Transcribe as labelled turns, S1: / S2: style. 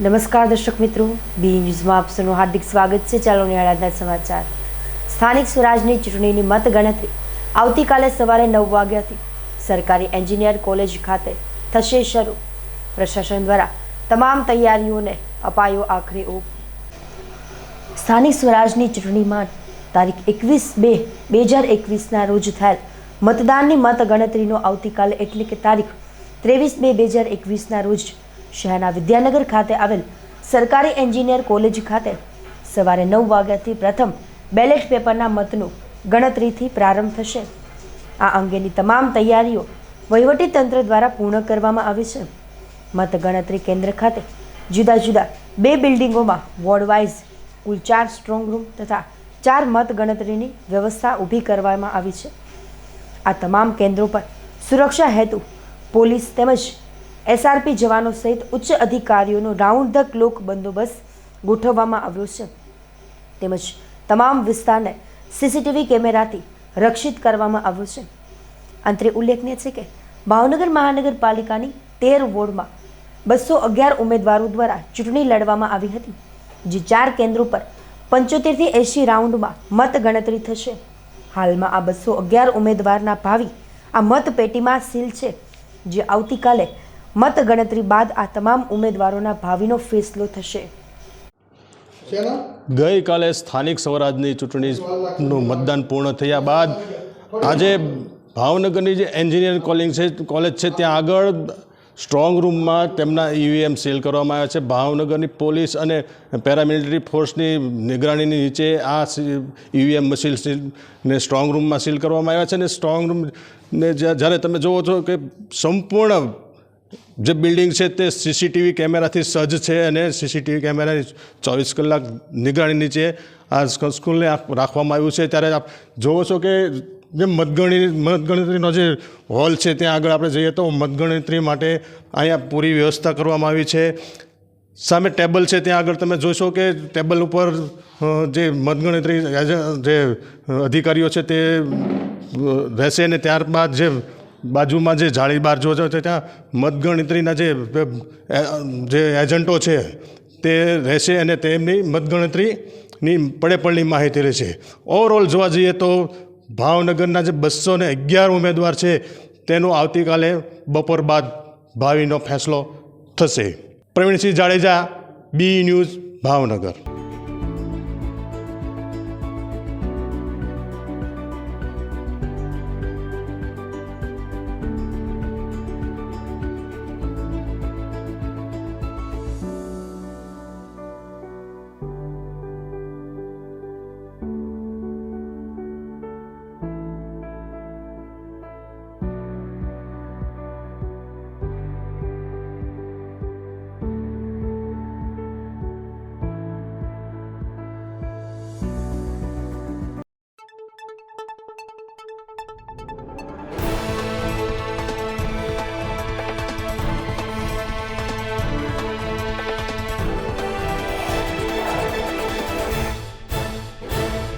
S1: નમસ્કાર દર્શક મિત્રો, બી ન્યૂઝમાં આપ સૌનું હાર્દિક સ્વાગત છે। ચાલો નિહાળના સમાચાર। સ્થાનિક સ્વરાજની ચૂંટણીની મતગણતરી આવતીકાલે સવારે 9 વાગ્યાથી સરકારી એન્જિનિયર કોલેજ ખાતે થશે શરૂ। પ્રશાસન દ્વારા તમામ તૈયારીઓને અપાયો આખરી ઓપ। સ્થાનિક સ્વરાજની ચૂંટણીમાં તારીખ 21/2/2021ના રોજ થયેલ મતદાનની મતગણતરીનો આવતીકાલે એટલે કે તારીખ 23/2/2021ના રોજ શહેરના વિદ્યાનગર ખાતે આવેલ સરકારી એન્જિનિયર કોલેજ ખાતે સવારે 9 વાગ્યાથી પ્રથમ બેલેટ પેપરના મતનું ગણતરીથી પ્રારંભ થશે। આ અંગેની તમામ તૈયારીઓ વહીવટી તંત્ર દ્વારા પૂર્ણ કરવામાં આવી છે। મતગણતરી કેન્દ્ર ખાતે જુદા જુદા 2 બિલ્ડિંગોમાં વોર્ડ વાઇઝ કુલ 4 સ્ટ્રોંગ રૂમ તથા 4 મતગણતરીની વ્યવસ્થા ઊભી કરવામાં આવી છે। આ તમામ કેન્દ્રો પર સુરક્ષા હેતુ પોલીસ તેમજ એસઆરપી જવાનો સહિત ઉચ્ચ અધિકારીઓનો રાઉન્ડ ધ ક્લોક બંદોબસ્ત ગોઠવવામાં આવ્યો છે તેમજ તમામ વિસ્તારને સીસીટીવી કેમેરાથી રક્ષિત કરવામાં આવ્યો છે। અંતરે ઉલ્લેખનીય છે કે ભાવનગર મહાનગરપાલિકાની 13 વોર્ડમાં 211 ઉમેદવારો દ્વારા ચૂંટણી લડવામાં આવી હતી, જે 4 કેન્દ્રો પર 75 થી 80 રાઉન્ડમાં મતગણતરી થશે। હાલમાં આ 211 ઉમેદવારના ભાવિ આ મતપેટીમાં સીલ છે, જે આવતીકાલે મતગણતરી બાદ આ તમામ ઉમેદવારોના ભાવિનો ફેસલો થશે।
S2: ગઈકાલે સ્થાનિક સ્વરાજની ચૂંટણીનું મતદાન પૂર્ણ થયા બાદ આજે ભાવનગરની જે એન્જિનિયર કોલેજ છે ત્યાં આગળ સ્ટ્રોંગ રૂમમાં તેમના ઈવીએમ સીલ કરવામાં આવ્યા છે। ભાવનગરની પોલીસ અને પેરામિલિટરી ફોર્સની નિગરાણીની નીચે આ ઈવીએમ મશીનને સ્ટ્રોંગ રૂમમાં સીલ કરવામાં આવ્યા છે અને સ્ટ્રોંગ રૂમને જ્યારે તમે જુઓ છો કે સંપૂર્ણ જે બિલ્ડિંગ છે તે સીસીટીવી કેમેરાથી સજ્જ છે અને સીસીટીવી કેમેરાની 24 કલાક નિગરાણી નીચે આ સ્કૂલને રાખવામાં આવ્યું છે। ત્યારે આપ જુઓ છો કે જે મતગણતરીનો જે હોલ છે ત્યાં આગળ આપણે જઈએ તો મતગણતરી માટે અહીંયા પૂરી વ્યવસ્થા કરવામાં આવી છે। સામે ટેબલ છે, ત્યાં આગળ તમે જોશો કે ટેબલ ઉપર જે મતગણતરી જે અધિકારીઓ છે તે રહેશે અને ત્યારબાદ જે બાજુમાં જે જાળી બહાર જોજો તો ત્યાં મતગણતરીના જે એજન્ટો છે તે રહેશે અને તેમની મતગણતરીની પડેપડની માહિતી રહેશે। ઓવરઓલ જોવા જઈએ તો ભાવનગરના જે 211 ઉમેદવાર છે તેનો આવતીકાલે બપોર બાદ ભાવિનો ફેસલો થશે। પ્રવીણસિંહ જાડેજા, બી ન્યૂઝ, ભાવનગર।